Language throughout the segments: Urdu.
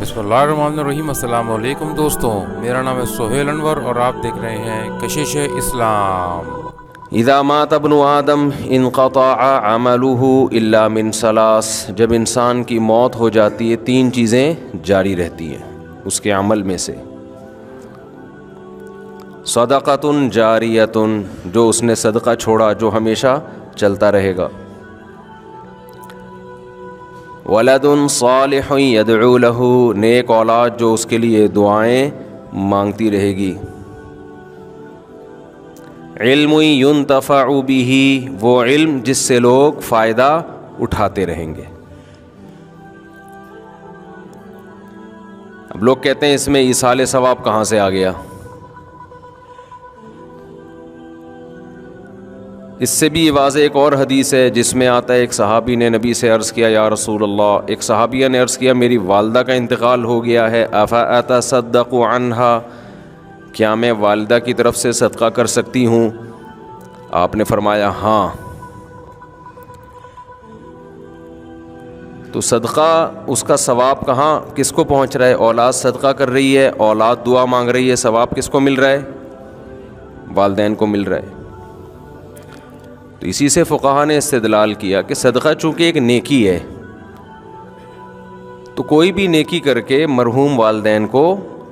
بسم اللہ الرحمن الرحیم۔ السلام علیکم دوستوں، میرا نام ہے سہیل انور اور آپ دیکھ رہے ہیں کشش اسلام۔ اذا مات ابن آدم انقطع عمله الا من ثلاث، جب انسان کی موت ہو جاتی ہے تین چیزیں جاری رہتی ہیں اس کے عمل میں سے۔ صدقۃ جاریۃ، جو اس نے صدقہ چھوڑا جو ہمیشہ چلتا رہے گا۔ ولد صالح یدعو له، نیک اولاد جو اس کے لیے دعائیں مانگتی رہے گی۔ علم ينتفع به، وہ علم جس سے لوگ فائدہ اٹھاتے رہیں گے۔ اب لوگ کہتے ہیں اس میں ایصال ثواب کہاں سے آ گیا؟ اس سے بھی واضح ایک اور حدیث ہے جس میں آتا ہے، ایک صحابی نے نبی سے عرض کیا یا رسول اللہ، ایک صحابیہ نے عرض کیا میری والدہ کا انتقال ہو گیا ہے، افاتصدق عنہا، کیا میں والدہ کی طرف سے صدقہ کر سکتی ہوں؟ آپ نے فرمایا ہاں۔ تو صدقہ اس کا ثواب کہاں کس کو پہنچ رہا ہے؟ اولاد صدقہ کر رہی ہے، اولاد دعا مانگ رہی ہے، ثواب کس کو مل رہا ہے؟ والدین کو مل رہا ہے۔ تو اسی سے فقہا نے استدلال کیا کہ صدقہ چونکہ ایک نیکی ہے تو کوئی بھی نیکی کر کے مرحوم والدین کو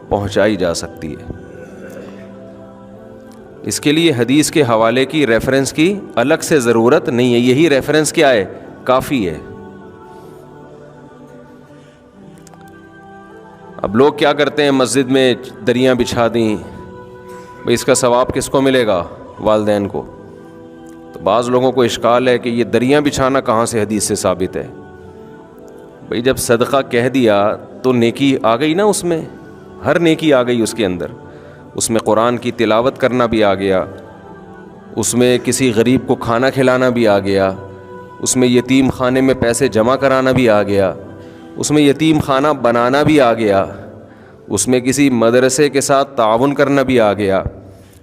پہنچائی جا سکتی ہے۔ اس کے لیے حدیث کے حوالے کی ریفرنس کی الگ سے ضرورت نہیں ہے، یہی ریفرنس کیا ہے؟ کافی ہے۔ اب لوگ کیا کرتے ہیں، مسجد میں دریاں بچھا دیں، بھئی اس کا ثواب کس کو ملے گا؟ والدین کو۔ تو بعض لوگوں کو اشکال ہے کہ یہ دریاں بچھانا کہاں سے حدیث سے ثابت ہے؟ بھئی جب صدقہ کہہ دیا تو نیکی آ گئی نا، اس میں ہر نیکی آ گئی اس کے اندر۔ اس میں قرآن کی تلاوت کرنا بھی آ گیا، اس میں کسی غریب کو کھانا کھلانا بھی آ گیا، اس میں یتیم خانے میں پیسے جمع کرانا بھی آ گیا، اس میں یتیم خانہ بنانا بھی آ گیا، اس میں کسی مدرسے کے ساتھ تعاون کرنا بھی آ گیا،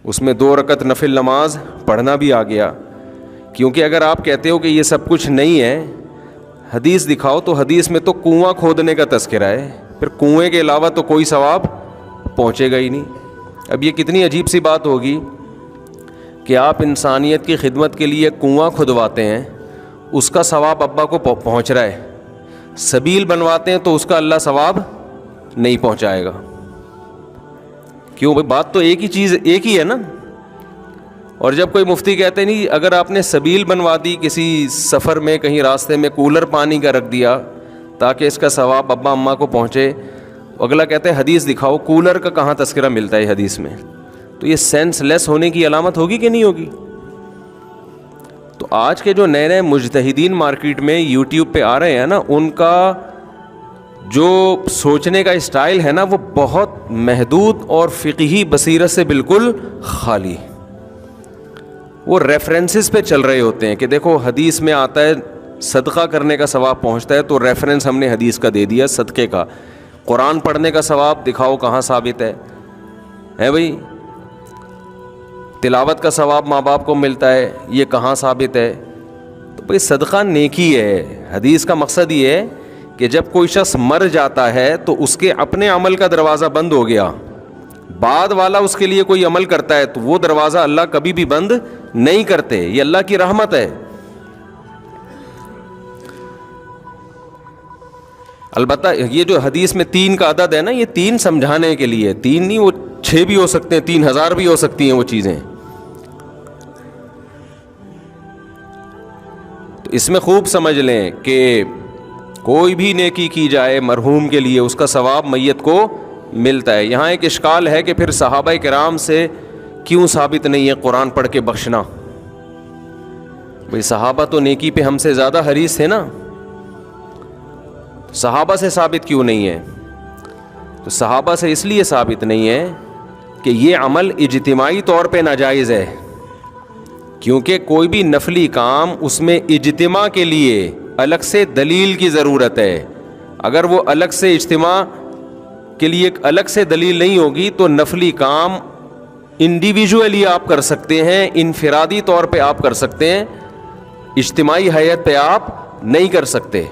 اس میں 2 رکعت نفل نماز پڑھنا بھی آ گیا۔ کیونکہ اگر آپ کہتے ہو کہ یہ سب کچھ نہیں ہے، حدیث دکھاؤ، تو حدیث میں تو کنواں کھودنے کا تذکرہ ہے، پھر کنویں کے علاوہ تو کوئی ثواب پہنچے گا ہی نہیں۔ اب یہ کتنی عجیب سی بات ہوگی کہ آپ انسانیت کی خدمت کے لیے کنواں کھدواتے ہیں، اس کا ثواب ابا کو پہنچ رہا ہے، سبیل بنواتے ہیں تو اس کا اللہ ثواب نہیں پہنچائے گا۔ کیوں بھائی؟ بات تو ایک ہی چیز ایک ہی ہے نا۔ اور جب کوئی مفتی کہتے نہیں اگر آپ نے سبیل بنوا دی، کسی سفر میں کہیں راستے میں کولر پانی کا رکھ دیا تاکہ اس کا ثواب ابا اماں کو پہنچے، اگلا کہتے ہیں حدیث دکھاؤ، کولر کا کہاں تذکرہ ملتا ہے حدیث میں؟ تو یہ سینس لیس ہونے کی علامت ہوگی کہ نہیں ہوگی؟ تو آج کے جو نئے نئے مجتہدین مارکیٹ میں یوٹیوب پہ آ رہے ہیں نا، ان کا جو سوچنے کا اسٹائل ہے نا وہ بہت محدود اور فقہی بصیرت سے بالکل خالی۔ وہ ریفرنسز پہ چل رہے ہوتے ہیں کہ دیکھو حدیث میں آتا ہے صدقہ کرنے کا ثواب پہنچتا ہے، تو ریفرنس ہم نے حدیث کا دے دیا صدقے کا۔ قرآن پڑھنے کا ثواب دکھاؤ کہاں ثابت ہے بھائی؟ تلاوت کا ثواب ماں باپ کو ملتا ہے، یہ کہاں ثابت ہے؟ تو بھائی صدقہ نیکی ہے۔ حدیث کا مقصد یہ ہے کہ جب کوئی شخص مر جاتا ہے تو اس کے اپنے عمل کا دروازہ بند ہو گیا، بعد والا اس کے لیے کوئی عمل کرتا ہے تو وہ دروازہ اللہ کبھی بھی بند نہیں کرتے، یہ اللہ کی رحمت ہے۔ البتہ یہ جو حدیث میں 3 کا عدد ہے نا، یہ 3 سمجھانے کے لیے، 3 نہیں، وہ 6 بھی ہو سکتے ہیں، 3000 بھی ہو سکتی ہیں وہ چیزیں۔ تو اس میں خوب سمجھ لیں کہ کوئی بھی نیکی کی جائے مرحوم کے لیے اس کا ثواب میت کو ملتا ہے۔ یہاں ایک اشکال ہے کہ پھر صحابہ کرام سے کیوں ثابت نہیں ہے قرآن پڑھ کے بخشنا؟ بھئی صحابہ تو نیکی پہ ہم سے زیادہ حریص تھے نا، صحابہ سے ثابت کیوں نہیں ہے؟ تو صحابہ سے اس لیے ثابت نہیں ہے کہ یہ عمل اجتماعی طور پہ ناجائز ہے، کیونکہ کوئی بھی نفلی کام اس میں اجتماع کے لیے الگ سے دلیل کی ضرورت ہے۔ اگر وہ الگ سے اجتماع کے لیے ایک الگ سے دلیل نہیں ہوگی تو نفلی کام انڈیویجولی آپ کر سکتے ہیں، انفرادی طور پہ آپ کر سکتے ہیں، اجتماعی حیت پہ آپ نہیں کر سکتے۔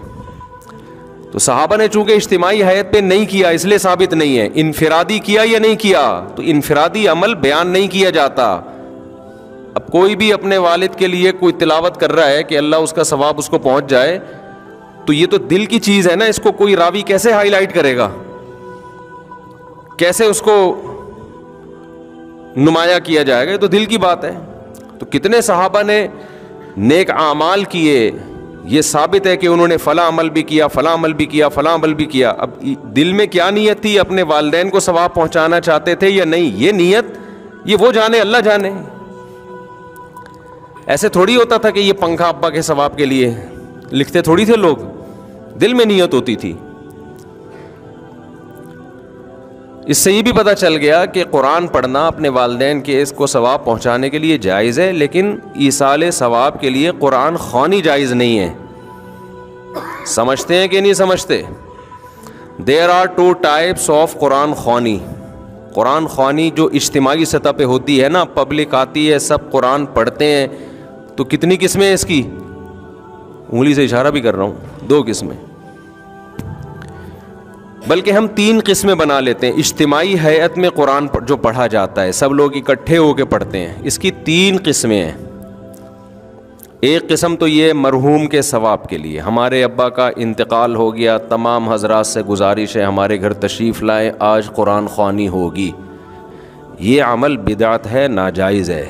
تو صحابہ نے چونکہ اجتماعی حیت پہ نہیں کیا اس لیے ثابت نہیں ہے. انفرادی کیا یا نہیں کیا, تو انفرادی عمل بیان نہیں کیا جاتا. اب کوئی بھی اپنے والد کے لیے کوئی تلاوت کر رہا ہے کہ اللہ اس کا ثواب اس کو پہنچ جائے, تو یہ تو دل کی چیز ہے نا, اس کو کوئی راوی کیسے ہائی لائٹ کرے گا, کیسے اس کو نمایاں کیا جائے گا, یہ تو دل کی بات ہے. تو کتنے صحابہ نے نیک اعمال کیے, یہ ثابت ہے کہ انہوں نے فلاں عمل بھی کیا, فلاں عمل بھی کیا, فلاں عمل بھی کیا. اب دل میں کیا نیت تھی, اپنے والدین کو ثواب پہنچانا چاہتے تھے یا نہیں, یہ نیت یہ وہ جانے, اللہ جانے. ایسے تھوڑی ہوتا تھا کہ یہ پنکھا ابا کے ثواب کے لیے لکھتے تھوڑی تھے لوگ, دل میں نیت ہوتی تھی. اس سے یہ بھی پتہ چل گیا کہ قرآن پڑھنا اپنے والدین کے اس کو ثواب پہنچانے کے لیے جائز ہے, لیکن ایصال ثواب کے لیے قرآن خوانی جائز نہیں ہے. سمجھتے ہیں کہ نہیں سمجھتے؟ دیر آر 2 types آف قرآن خوانی. قرآن خوانی جو اجتماعی سطح پہ ہوتی ہے نا, پبلک آتی ہے, سب قرآن پڑھتے ہیں, تو کتنی قسمیں ہیں اس کی, انگلی سے اشارہ بھی کر رہا ہوں, 2 قسمیں, بلکہ ہم 3 قسمیں بنا لیتے ہیں. اجتماعی ہیئت میں قرآن جو پڑھا جاتا ہے, سب لوگ اکٹھے ہو کے پڑھتے ہیں, اس کی 3 قسمیں ہیں. ایک قسم تو یہ مرحوم کے ثواب کے لیے, ہمارے ابا کا انتقال ہو گیا, تمام حضرات سے گزارش ہے ہمارے گھر تشریف لائیں, آج قرآن خوانی ہوگی. یہ عمل بدعت ہے, ناجائز ہے.